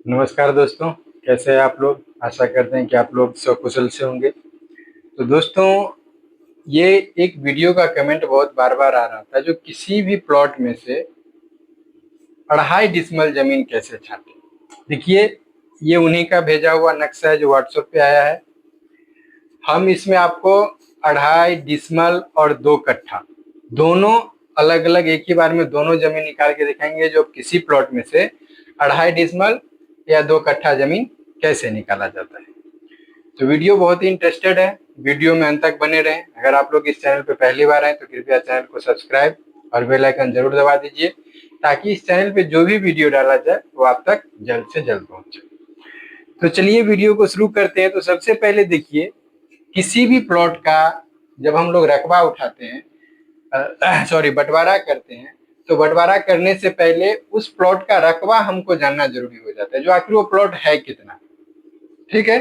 नमस्कार दोस्तों, कैसे हैं आप लोग। आशा करते हैं कि आप लोग सकुशल से होंगे। तो दोस्तों, ये एक वीडियो का कमेंट बहुत बार बार आ रहा था, जो किसी भी प्लॉट में से 2.5 डिसमल जमीन कैसे छांटे। देखिए, ये उन्हीं का भेजा हुआ नक्शा है जो व्हाट्सएप पे आया है। हम इसमें आपको 2.5 डिसमल और 2 कट्ठा दोनों अलग अलग एक ही बार में दोनों जमीन निकाल के दिखाएंगे, जो किसी प्लॉट में से 2.5 डिसमल या 2 कट्ठा जमीन कैसे निकाला जाता है। तो वीडियो बहुत ही इंटरेस्टेड है, वीडियो में अंत तक बने रहें। अगर आप लोग इस चैनल पे पहली बार आए तो कृपया चैनल को सब्सक्राइब और बेल आइकन जरूर दबा दीजिए, ताकि इस चैनल पे जो भी वीडियो डाला जाए वो आप तक जल्द से जल्द पहुंचे। तो चलिए वीडियो को शुरू करते हैं। तो सबसे पहले देखिए, किसी भी प्लॉट का जब हम लोग रकबा उठाते हैं, सॉरी बंटवारा करते हैं, तो बंटवारा करने से पहले उस प्लॉट का रकबा हमको जानना जरूरी हो जाता है, जो आखिर वो प्लॉट है कितना। ठीक है,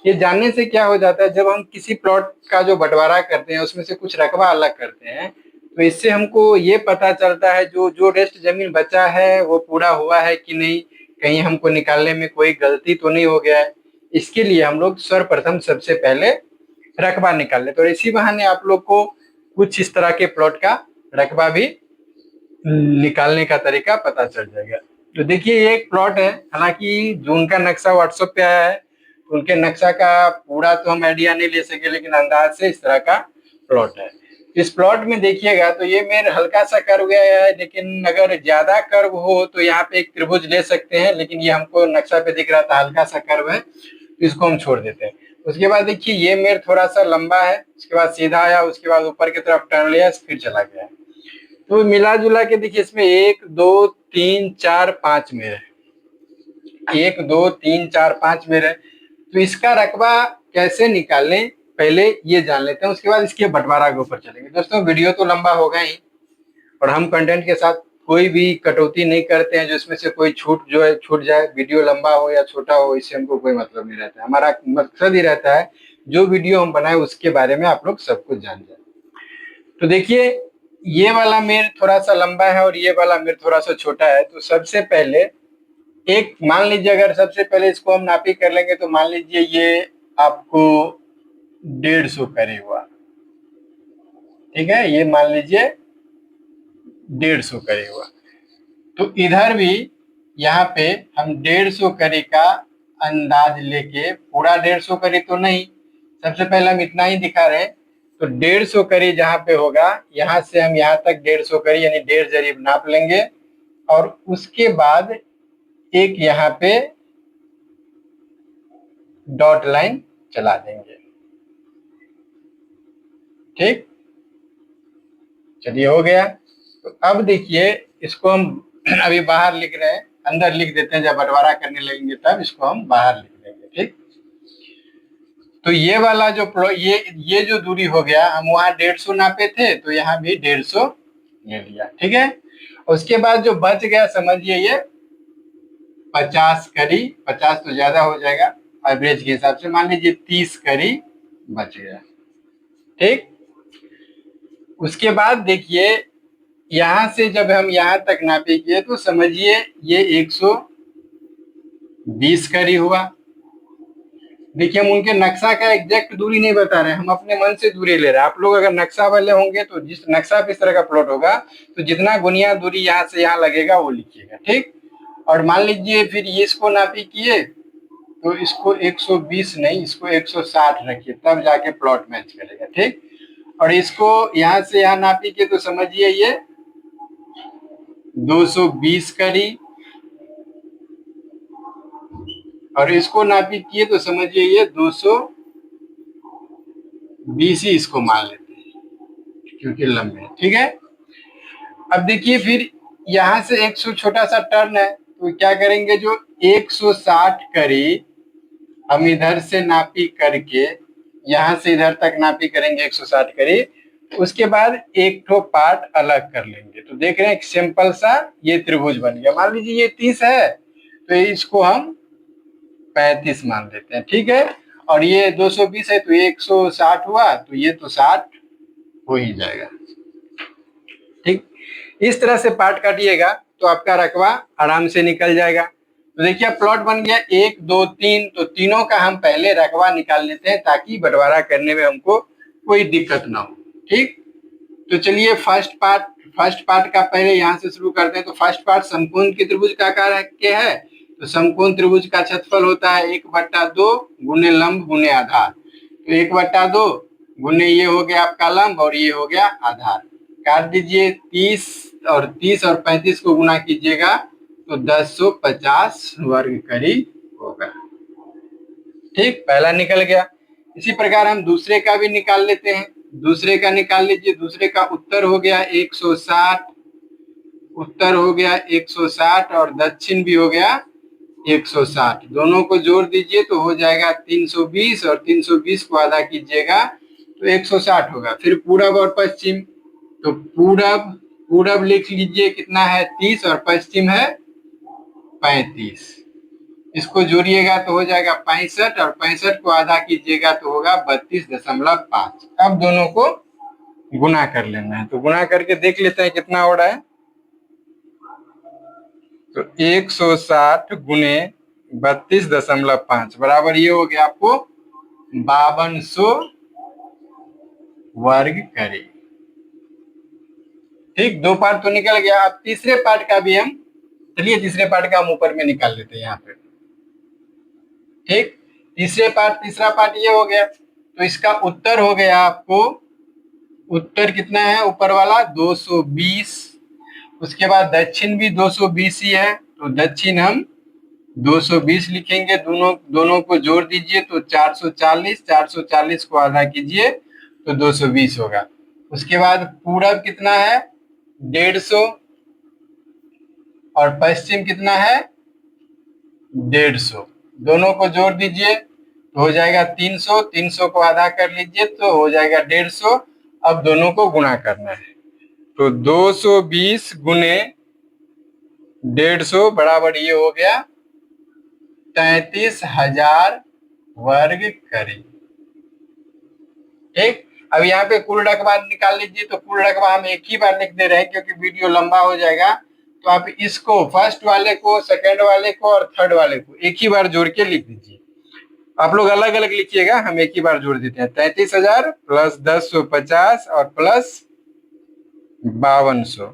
ये जानने से क्या हो जाता है, जब हम किसी प्लॉट का जो बंटवारा करते हैं उसमें से कुछ रकबा अलग करते हैं, तो इससे हमको ये पता चलता है जो जो रेस्ट जमीन बचा है वो पूरा हुआ है कि नहीं, कहीं हमको निकालने में कोई गलती तो नहीं हो गया है। इसके लिए हम लोग सर्वप्रथम सबसे पहले रकबा निकाल लेते, और इसी बहाने आप लोग को कुछ इस तरह के प्लॉट का रकबा भी निकालने का तरीका पता चल जाएगा। तो देखिए, ये एक प्लॉट है, हालांकि जो उनका नक्शा व्हाट्सएप पे आया है, उनके नक्शा का पूरा तो हम आइडिया नहीं ले सके, लेकिन अंदाज से इस तरह का प्लॉट है। इस प्लॉट में देखिएगा तो ये मेरे हल्का सा कर्व गया है, लेकिन अगर ज्यादा कर्व हो तो यहाँ पे एक त्रिभुज ले सकते हैं, लेकिन ये हमको नक्शा पे दिख रहा था हल्का सा कर्व है, तो इसको हम छोड़ देते हैं। उसके बाद देखिए, ये मेर थोड़ा सा लंबा है, उसके बाद सीधा आया, उसके बाद ऊपर की तरफ टर्न लिया, फिर चला गया। तो मिला जुला के देखिए, इसमें 1 2 3 4 5 मेर है, 1 2 3 4 5 मेर है। तो इसका रकबा कैसे निकालें, पहले ये जान लेते हैं, उसके बाद इसके बंटवारा के ऊपर चलेंगे। दोस्तों, वीडियो तो लंबा होगा ही, और हम कंटेंट के साथ कोई भी कटौती नहीं करते हैं, जो इसमें से कोई छूट जो है छूट जाए, वीडियो लंबा हो या छोटा हो, इससे हमको कोई मतलब नहीं रहता है। हमारा मकसद ही रहता है जो वीडियो हम बनाए उसके बारे में आप लोग सब कुछ जान जाए। तो देखिए, ये वाला मेर थोड़ा सा लंबा है और ये वाला मेर थोड़ा सा छोटा है। तो सबसे पहले एक मान लीजिए, अगर सबसे पहले इसको हम नापी कर लेंगे, तो मान लीजिए ये आपको 150 करे हुआ। ठीक है, ये मान लीजिए 150 करे हुआ। तो इधर भी यहाँ पे हम 150 करे का अंदाज लेके, पूरा 150 करे तो नहीं, सबसे पहले हम इतना ही दिखा रहे हैं। तो 150 करी जहाँ पे होगा, यहाँ से हम यहाँ तक 150 करी यानी 1.5 जरीब नाप लेंगे, और उसके बाद एक यहाँ पे डॉट लाइन चला देंगे। ठीक, चलिए हो गया। तो अब देखिए, इसको हम अभी बाहर लिख रहे हैं, अंदर लिख देते हैं, जब बंटवारा करने लगेंगे तब इसको हम बाहर लिख देंगे। ठीक, तो ये वाला जो ये जो दूरी हो गया, हम वहां 150 नापे थे, तो यहाँ भी 150 ले लिया। ठीक है, उसके बाद जो बच गया, समझिए ये 50 करी, 50 तो ज्यादा हो जाएगा एवरेज के हिसाब से, मान लीजिए 30 करी बच गया। ठीक, उसके बाद देखिए, यहां से जब हम यहां तक नापे किए, तो समझिए ये 120 करी हुआ। देखिए, हम उनके नक्शा का एग्जैक्ट दूरी नहीं बता रहे हैं, हम अपने मन से दूरी ले रहे हैं। आप लोग अगर नक्शा वाले होंगे तो जिस नक्शा पे इस तरह का प्लॉट होगा, तो जितना गुनिया दूरी यहाँ से यहाँ लगेगा वो लिखिएगा। ठीक, और मान लीजिए फिर ये इसको नापी किए, तो इसको 120 नहीं, इसको 160 रखिए, तब जाके प्लॉट मैच करेगा। ठीक, और इसको यहाँ से यहाँ नापी के, तो समझिए ये 220 करी, और इसको नापी किए तो समझिए ये 220 ही इसको मान लेते हैं, क्योंकि लंबे है। ठीक है, अब देखिए, फिर यहां से 100 छोटा सा टर्न है, तो क्या करेंगे, जो 160 करी हम इधर से नापी करके यहां से इधर तक नापी करेंगे 160 करी, उसके बाद एक ठो पार्ट अलग कर लेंगे। तो देख रहे हैं, एक सिंपल सा ये त्रिभुज बन गया। मान लीजिए ये 30 है, तो इसको हम 35 मान लेते हैं। ठीक है, और ये 220 है, तो ये 160 हुआ, तो ये तो 60 हो ही जाएगा। ठीक, इस तरह से पार्ट काटिएगा तो आपका रकबा आराम से निकल जाएगा। तो देखिए प्लॉट बन गया 1 2 3, तो तीनों का हम पहले रकबा निकाल लेते हैं ताकि बंटवारा करने में हमको कोई दिक्कत ना हो। ठीक, तो चलिए फर्स्ट पार्ट का पहले यहाँ से शुरू करते हैं। तो फर्स्ट पार्ट समकोण की त्रिभुज का आकार के है, तो समकोण त्रिभुज का क्षेत्रफल होता है 1/2 गुने लंब गुने आधार। तो 1/2 गुने ये हो गया आपका लंब और ये हो गया आधार। काट दीजिए 30 और 35 को गुना कीजिएगा तो 1050 वर्ग करीब होगा। ठीक, पहला निकल गया। इसी प्रकार हम दूसरे का भी निकाल लेते हैं। दूसरे का निकाल लीजिए। दूसरे का उत्तर हो गया 160, उत्तर हो गया 160 और दक्षिण भी हो गया 160। दोनों को जोड़ दीजिए तो हो जाएगा 320 और 320 को आधा कीजिएगा तो 160 होगा। फिर पूरब और पश्चिम, तो पूरब लिख लीजिए कितना है 30 और पश्चिम है 35। इसको जोड़िएगा तो हो जाएगा 65 और 65 को आधा कीजिएगा तो होगा 32.5। अब दोनों को गुना कर लेना है। तो गुना करके देख लेते हैं कितना हो रहा है। तो 160 गुने 32.5 बराबर ये हो गया आपको 5200 वर्ग करीब। ठीक, दो पार्ट तो निकल गया। अब तीसरे पार्ट का भी हम, चलिए तीसरे पार्ट का हम ऊपर में निकाल लेते हैं यहाँ पे। ठीक, तीसरा पार्ट ये हो गया। तो इसका उत्तर हो गया आपको, उत्तर कितना है ऊपर वाला 220। उसके बाद दक्षिण भी 220 ही है, तो दक्षिण हम 220 लिखेंगे। दोनों को जोड़ दीजिए तो 440, 440 को आधा कीजिए तो 220 होगा। उसके बाद पूरब कितना है 150 और पश्चिम कितना है 150। दोनों को जोड़ दीजिए तो हो जाएगा 300, 300 को आधा कर लीजिए तो हो जाएगा 150। अब दोनों को गुणा करना है तो 220 गुने 150 बराबर ये हो गया 33,000 वर्ग करीब। ठीक, अब यहाँ पे कुल रकबा निकाल लीजिए। तो कुल रकबा हम एक ही बार लिख दे रहे हैं क्योंकि वीडियो लंबा हो जाएगा। तो आप इसको फर्स्ट वाले को, सेकंड वाले को और थर्ड वाले को एक ही बार जोड़ के लिख दीजिए। आप लोग अलग अलग लिखिएगा, हम एक ही बार जोड़ देते हैं। 33,000 प्लस 1050 और प्लस 5200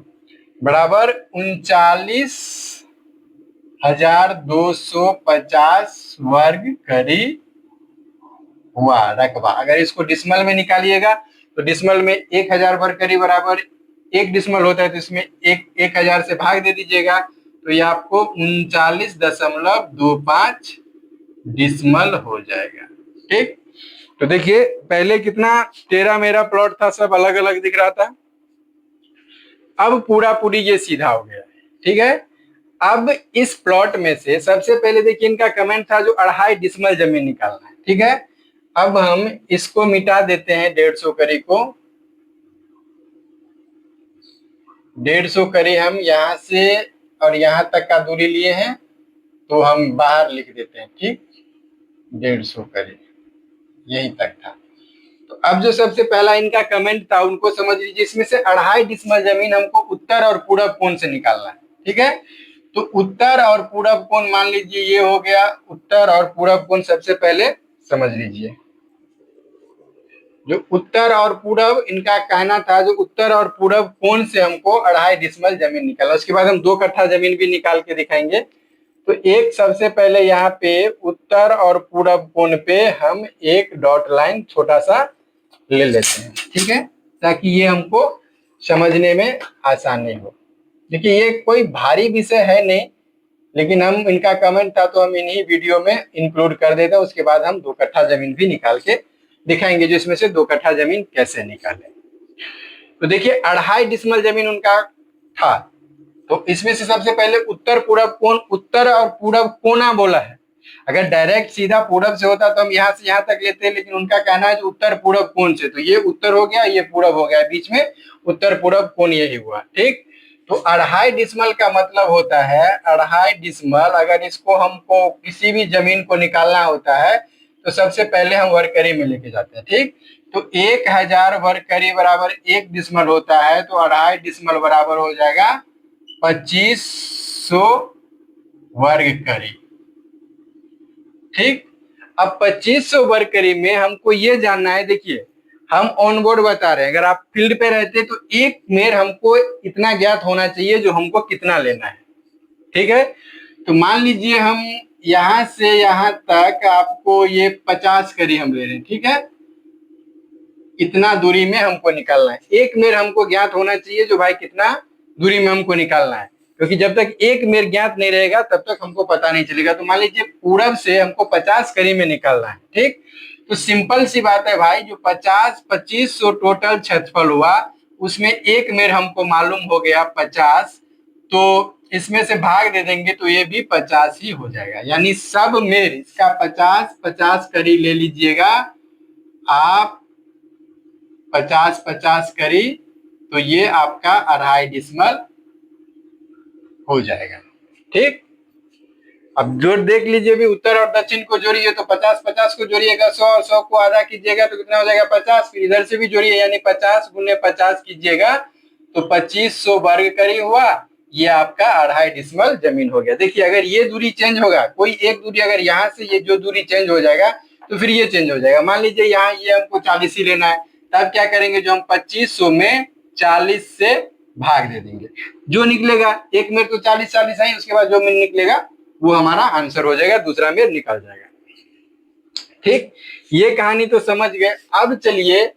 बराबर 39,250 वर्ग करीब हुआ रकबा। अगर इसको डिसमल में निकालिएगा तो डिसमल में 1000 वर्ग करीब बराबर 1 डिसमल होता है, तो इसमें 1000 से भाग दे दीजिएगा तो ये आपको 39.25 डिसमल हो जाएगा। ठीक, तो देखिए पहले कितना तेरा मेरा प्लॉट था, सब अलग अलग दिख रहा था। अब पूरी ये सीधा हो गया। ठीक है, अब इस प्लॉट में से सबसे पहले देखिए इनका कमेंट था जो 2.5 डिसमल जमीन निकालना है। ठीक है, अब हम इसको मिटा देते हैं 150 करी को। 150 करी हम यहां से और यहां तक का दूरी लिए हैं तो हम बाहर लिख देते हैं। ठीक, 150 करी यही तक था। तो अब जो सबसे पहला इनका कमेंट था उनको समझ लीजिए। इसमें से 2.5 डिसमल जमीन हमको उत्तर और पूरब कोण से निकालना है। ठीक है, तो उत्तर और पूरब कोण मान लीजिए ये हो गया। उत्तर और पूरब कोण सबसे पहले समझ लीजिए। जो उत्तर और पूरब इनका कहना था, जो उत्तर और पूरब कोण से हमको 2.5 डिसमल जमीन निकालना। उसके बाद हम 2 कट्ठा जमीन भी निकाल के दिखाएंगे। तो एक सबसे पहले यहाँ पे उत्तर और पूरब कोण पे हम एक डॉट लाइन छोटा सा ले लेते हैं। ठीक है, ताकि ये हमको समझने में आसानी हो। देखिए ये कोई भारी विषय है नहीं, लेकिन हम इनका कमेंट था तो हम इन्हीं वीडियो में इंक्लूड कर देते हैं। उसके बाद हम 2 कट्ठा जमीन भी निकाल के दिखाएंगे, जो इसमें से 2 कट्ठा जमीन कैसे निकालें। तो देखिए 2.5 डिसमल जमीन उनका था। तो इसमें से सबसे पहले उत्तर पूरब कोण, उत्तर और पूरब कोना बोला है। अगर डायरेक्ट सीधा पूरब से होता तो हम यहाँ से यहाँ तक लेते हैं, लेकिन उनका कहना है उत्तर पूरब कोण से। तो ये उत्तर हो गया, ये पूरब हो गया, बीच में उत्तर पूरब कोण यही हुआ। ठीक, तो 2.5 डिसमल का मतलब होता है 2.5 डिसमल। अगर इसको हमको किसी भी जमीन को निकालना होता है तो सबसे पहले हम वर्ग करी में लेके जाते हैं। ठीक, तो 1000 वर्ग करी बराबर 1 डिसमल होता है, तो 2.5 डिसमल बराबर हो जाएगा 2500 वर्ग करी। ठीक, अब 2500 वर्ग करी में हमको ये जानना है, देखिए हम ऑन बोर्ड बता रहे हैं, अगर आप फील्ड पे रहते तो एक मेर हमको इतना ज्ञात होना चाहिए जो हमको कितना लेना है। ठीक है, तो मान लीजिए हम यहां से यहां तक आपको ये 50 करी हम ले रहे हैं। ठीक है, इतना दूरी में हमको निकालना है, एक मेर हमको ज्ञात होना चाहिए जो भाई कितना दूरी में हमको निकालना है, क्योंकि जब तक एक मेर ज्ञात नहीं रहेगा तब तक हमको पता नहीं चलेगा। तो मान लीजिए पूरब से हमको 50 करी में निकालना है। ठीक, तो सिंपल सी बात है भाई, जो 2500 टोटल क्षेत्रफल हुआ उसमें एक मेर हमको मालूम हो गया 50, तो इसमें से भाग दे देंगे तो ये भी 50 ही हो जाएगा। यानी सब मेर इसका 50-50 करी ले लीजिएगा आप, 50-50 करी, तो ये आपका 2.5 डिसमल हो जाएगा। ठीक, अब जोड़ देख लीजिए भी, उत्तर और दक्षिण को जोड़िए तो 50-50 को जोड़िएगा 100 और 100 को आधा कीजिएगा तो कितना हो जाएगा 50। फिर इधर से भी जोड़िए, यानी 50 गुने 50 कीजिएगा तो 2500 वर्ग करी हुआ, ये आपका 2.5 डिसमल जमीन हो गया। देखिए अगर ये दूरी चेंज होगा, कोई एक दूरी अगर यहाँ से ये जो दूरी चेंज हो जाएगा तो फिर ये चेंज हो जाएगा। मान लीजिए यहाँ ये हमको 40 ही लेना है, तब क्या करेंगे, जो हम 2500 में 40 से भाग दे देंगे, जो निकलेगा एक में तो 40-40 है, उसके बाद जो में निकलेगा वो हमारा आंसर हो जाएगा, दूसरा में निकल जाएगा। ठीक, ये कहानी तो समझ गए। अब चलिए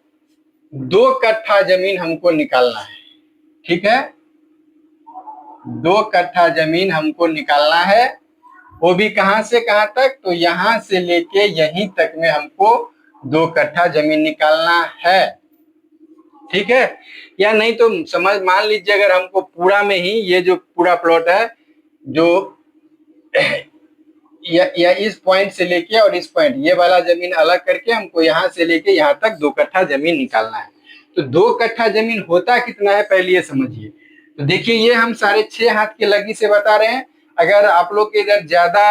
2 कट्ठा जमीन हमको निकालना है। ठीक है, 2 कट्ठा जमीन हमको निकालना है, वो भी कहां से कहां तक, तो यहां से लेके यहीं तक में हमको 2 कट्ठा जमीन निकालना है। ठीक है, या नहीं तो समझ मान लीजिए अगर हमको पूरा में ही ये जो पूरा प्लॉट है, जो या इस पॉइंट से लेके और इस पॉइंट, ये वाला जमीन अलग करके हमको यहाँ से लेके यहाँ तक 2 कट्ठा जमीन निकालना है। तो 2 कट्ठा जमीन होता कितना है पहले ये समझिए। तो देखिए ये हम 6.5 हाथ के लग्गी से बता रहे हैं। अगर आप लोग के इधर ज्यादा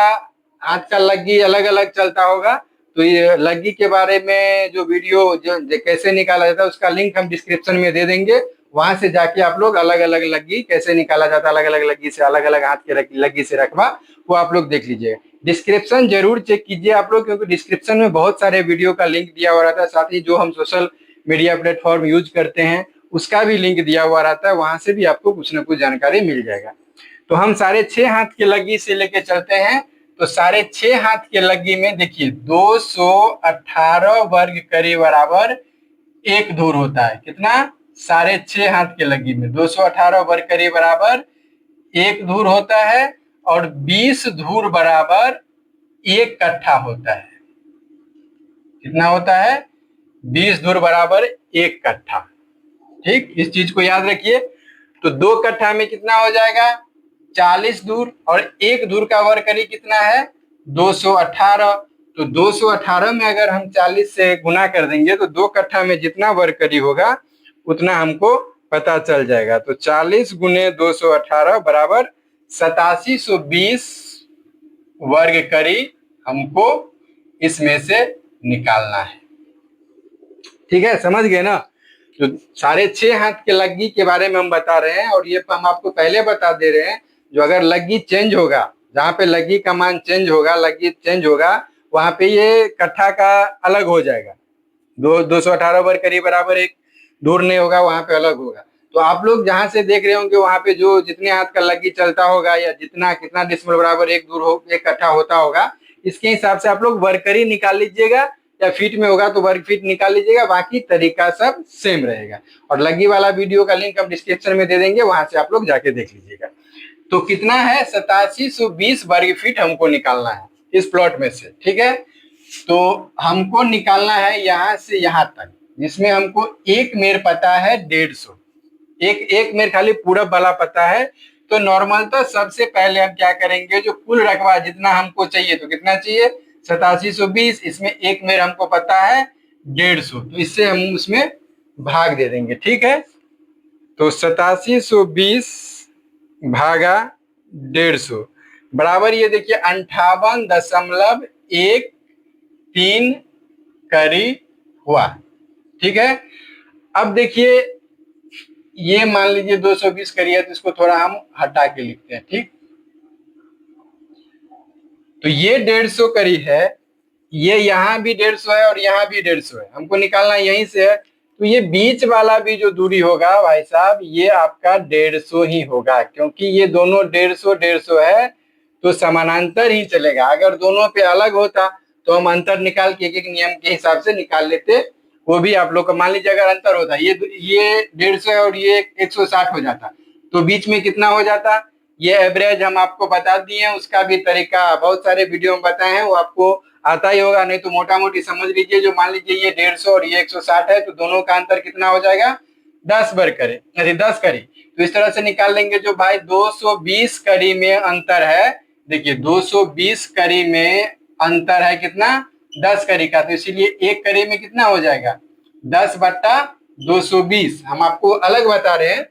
हाथ का लग्गी अलग अलग चलता होगा तो ये लग्गी के बारे में जो वीडियो जो कैसे निकाला जाता है उसका लिंक हम डिस्क्रिप्शन में दे देंगे, वहां से जाके आप लोग अलग अलग लग्गी कैसे निकाला जाता है, अलग अलग लग्गी से, अलग अलग हाथ के लग्गी से रकबा, वो आप लोग देख लीजिए। डिस्क्रिप्शन जरूर चेक कीजिए आप लोग, क्योंकि डिस्क्रिप्शन में बहुत सारे वीडियो का लिंक दिया हुआ रहता है, साथ ही जो हम सोशल मीडिया प्लेटफॉर्म यूज करते हैं उसका भी लिंक दिया हुआ रहता है, वहां से भी आपको कुछ ना कुछ जानकारी मिल जाएगा। तो हम 6.5 हाथ के लग्गी से लेके चलते हैं। तो 6.5 हाथ के लग्गी में देखिए 218 वर्ग करी बराबर एक धूर होता है। कितना, 6.5 हाथ के लग्गी में 218 वर्ग करी बराबर एक धूर होता है, और 20 धूर बराबर 1 कट्ठा होता है। कितना होता है, 20 धूर बराबर 1 कट्ठा। ठीक, इस चीज को याद रखिए। तो 2 कट्ठा में कितना हो जाएगा, 40 धूर, और 1 धूर का वर्ग करी कितना है, 218। तो 218 में अगर हम 40 से गुना कर देंगे तो 2 कट्ठा में जितना वर्ग करी होगा उतना हमको पता चल जाएगा। तो 40 गुने 218 बराबर 8720 वर्ग करी हमको इसमें से निकालना है। ठीक है, समझ गए ना। तो 6.5 हाथ के लग्गी के बारे में हम बता रहे हैं, और ये हम आपको पहले बता दे रहे हैं, जो अगर लग्गी चेंज होगा, जहाँ पे लग्गी का मान चेंज होगा, लग्गी चेंज होगा, वहां पे ये कट्ठा का अलग हो जाएगा। 218 वर्ग करी बराबर एक धूर नहीं होगा, वहां पे अलग होगा। तो आप लोग जहां से देख रहे होंगे वहां पे जो जितने हाथ का लग्गी चलता होगा, या जितना कितना डिसमल बराबर एक धूर हो, एक कट्ठा होता होगा, इसके हिसाब से आप लोग वर्ग करी निकाल लीजिएगा, या फीट में होगा तो वर्ग फीट निकाल लीजिएगा, बाकी तरीका सब सेम रहेगा। और लग्गी वाला वीडियो का लिंक हम डिस्क्रिप्शन में दे देंगे, वहां से आप लोग जाके देख लीजिएगा। तो कितना है, 8720 वर्ग फीट हमको निकालना है इस प्लॉट में से। ठीक है, तो हमको निकालना है यहां से यहां तक, जिसमें हमको एक मेर पता है 150, एक मेर खाली पूरब वाला पता है। तो नॉर्मल तो सबसे पहले हम क्या करेंगे, जो कुल रकबा जितना हमको चाहिए, तो कितना चाहिए 8720, इसमें एक मेर हमको पता है 150, तो इससे हम उसमें भाग दे देंगे। ठीक है, तो 8720 भागा 150 बराबर, ये देखिए 58.13 करी हुआ। ठीक है, अब देखिए ये मान लीजिए 220 करी है, तो इसको थोड़ा हम हटा के लिखते हैं। ठीक, तो ये 150 करी है, ये यहाँ भी 150 है और यहाँ भी 150 है, हमको निकालना यहीं से है। तो ये बीच वाला भी जो दूरी होगा भाई साहब, ये आपका 150 ही होगा, क्योंकि ये दोनों 150 150 है, तो समानांतर ही चलेगा। अगर दोनों पे अलग होता तो हम अंतर निकाल के एक एक नियम के हिसाब से निकाल लेते, वो भी आप लोग का मान लीजिए अगर अंतर होता, ये 150 है और ये 160 हो जाता, तो बीच में कितना हो जाता। ये एवरेज हम आपको बता दिए, उसका भी तरीका बहुत सारे वीडियो में बताए हैं, वो आपको आता ही होगा। नहीं तो मोटा मोटी समझ लीजिए, जो मान लीजिए ये 150 और ये 160 है, तो दोनों का अंतर कितना हो जाएगा, 10 बर करे, अरे 10 करी। तो इस तरह से निकाल लेंगे। जो भाई 220 कड़ी में अंतर है, देखिए 220 कड़ी में अंतर है कितना, 10 कड़ी का, तो इसीलिए एक कड़ी में कितना हो जाएगा, 10 बट्टा 220। हम आपको अलग बता रहे हैं,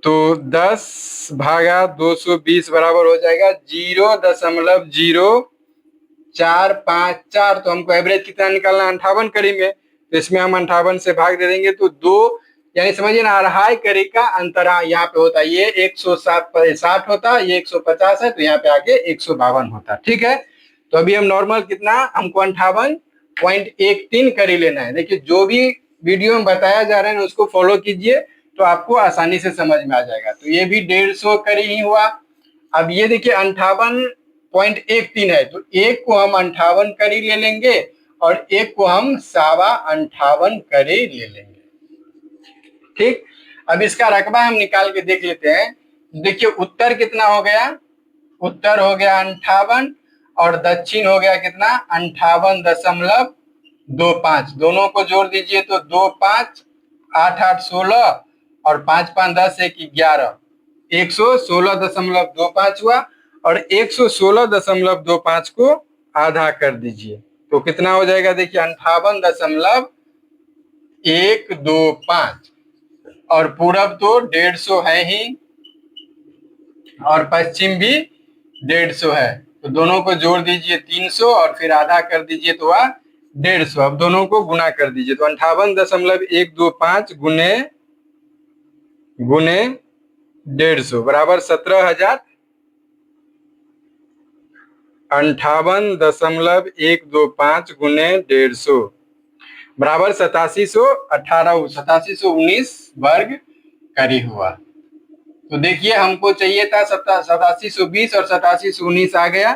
तो 10 भागा 220 बराबर हो जाएगा 0.0454। तो हमको एवरेज कितना निकालना है, 58 कड़ी में, तो इसमें हम 58 से भाग दे देंगे, तो 2 यानी समझिए ना, अढ़ाई कड़ी का अंतर यहाँ पे होता है। ये 160 होता, ये 150 है, तो यहाँ पे आके 152 होता। ठीक है, तो अभी हम नॉर्मल कितना, हमको 58.13 कड़ी लेना है। देखिए जो भी वीडियो में बताया जा रहा है उसको फॉलो कीजिए, तो आपको आसानी से समझ में आ जाएगा। तो ये भी 150 कड़ी ही हुआ। अब ये देखिए 58.13 है, तो एक को हम 58 कड़ी ले लेंगे और एक को हम 58.25 कड़ी ले लेंगे। ठीक, अब इसका रकबा हम निकाल के देख लेते हैं। देखिए उत्तर कितना हो गया, उत्तर हो गया 58 और दक्षिण हो गया कितना, 58.25। दोनों को जोड़ दीजिए तो 2 5 8 8 16 और 5 5 10 1 11, 116.25 हुआ। और 116.25 को आधा कर दीजिए तो कितना हो जाएगा, देखिए 58.125। और पूरब तो 150 है ही और पश्चिम भी 150 है, तो दोनों को जोड़ दीजिए 300 और फिर आधा कर दीजिए तो वह 150। अब दोनों को गुना कर दीजिए तो 58.125 गुने 150 बराबर 17,000। 58.125 गुने 150 बराबर 8719 वर्ग करी हुआ। तो देखिए हमको चाहिए था 8720 और 8719 आ गया।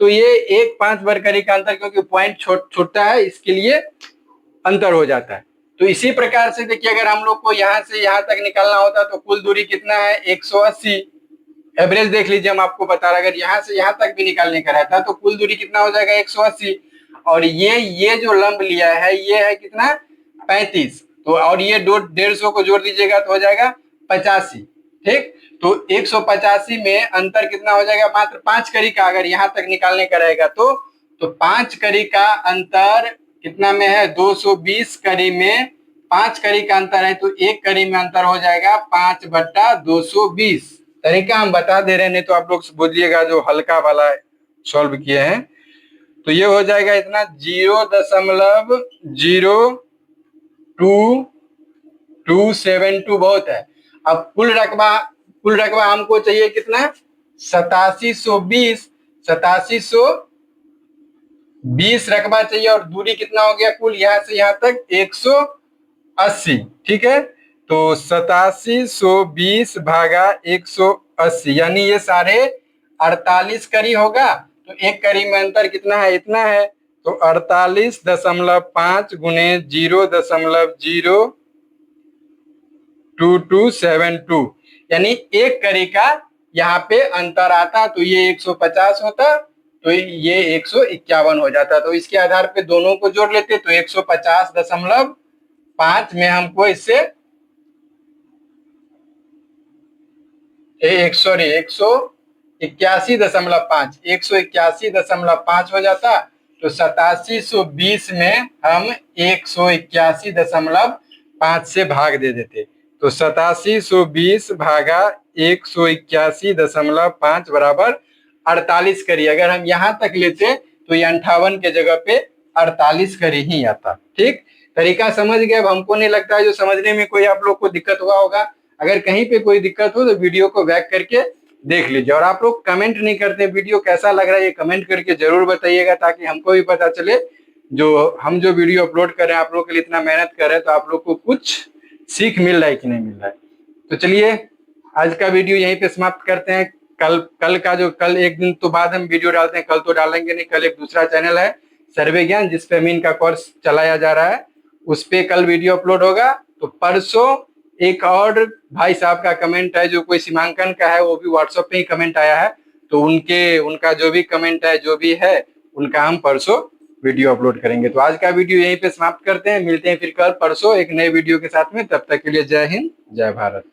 तो ये 1-5 वर्ग करी का अंतर, क्योंकि पॉइंट छोटा है इसके लिए अंतर हो जाता है। तो इसी प्रकार से देखिए अगर हम लोग को यहाँ से यहाँ तक निकालना होता तो कुल दूरी कितना है, 180। एवरेज देख लीजिए, हम आपको बता रहे अगर यहाँ से यहाँ तक भी निकालने का रहता तो कुल दूरी कितना हो जाएगा, 180। और ये जो लंब लिया है ये है कितना, 35। तो और ये 150 को जोड़ दीजिएगा तो हो जाएगा 85। ठीक, तो 185 में अंतर कितना हो जाएगा, मात्र 5 कड़ी का। अगर यहाँ तक निकालने का रहेगा तो 5 कड़ी का अंतर कितना में है, 220 कड़ी में 5 कड़ी का अंतर है, तो एक कड़ी में अंतर हो जाएगा 5/220। तरीका हम बता दे रहे हैं, नहीं तो आप लोग बोलिएगा जो हल्का वाला सॉल्व किए हैं। तो ये हो जाएगा इतना 0.0272 बहुत है। अब कुल रकबा हमको चाहिए कितना, 8720 रकबा चाहिए। और दूरी कितना हो गया कुल, यहाँ से यहाँ तक 180। ठीक है, तो 8720 भागा 180 यानी ये 48.5 कड़ी होगा। तो एक कड़ी में अंतर कितना है, इतना है। तो 48.5 गुने 0.002272 यानी एक कड़ी का यहाँ पे अंतर आता, तो ये 150 होता, तो ये 151 हो जाता। तो इसके आधार पे दोनों को जोड़ लेते, तो 150.5 में हमको इससे 181.5 हो जाता। तो 8720 में हम 181.5 से भाग दे देते, तो 8720 भागा 181.5 बराबर 48 करी। अगर हम यहाँ तक लेते तो ये 58 के जगह पे 48 करी ही आता। ठीक, तरीका समझ गए। अब हमको नहीं लगता है जो समझने में कोई आप लोग को दिक्कत हुआ होगा। अगर कहीं पे कोई दिक्कत हो तो वीडियो को बैक करके देख लीजिए। और आप लोग कमेंट नहीं करते, वीडियो कैसा लग रहा है ये कमेंट करके जरूर बताइएगा, ताकि हमको भी पता चले जो हम जो वीडियो अपलोड कर रहे हैं आप लोग के लिए इतना मेहनत कर रहे हैं, तो आप लोग को कुछ सीख मिल रहा है कि नहीं मिल रहा है। तो चलिए आज का वीडियो यहीं पे समाप्त करते हैं। कल एक दिन तो बाद हम वीडियो डालते हैं, कल तो डालेंगे नहीं। कल एक दूसरा चैनल है सर्वे ज्ञान, जिसपे अमीन का कोर्स चलाया जा रहा है, उस पे कल वीडियो अपलोड होगा। तो परसों एक और भाई साहब का कमेंट है, जो कोई सीमांकन का है, वो भी व्हाट्सएप पे ही कमेंट आया है, तो उनका जो भी कमेंट है, जो भी है, उनका हम परसों वीडियो अपलोड करेंगे। तो आज का वीडियो यहीं पे समाप्त करते हैं, मिलते हैं फिर कल परसों एक नए वीडियो के साथ में। तब तक के लिए जय हिंद, जय भारत।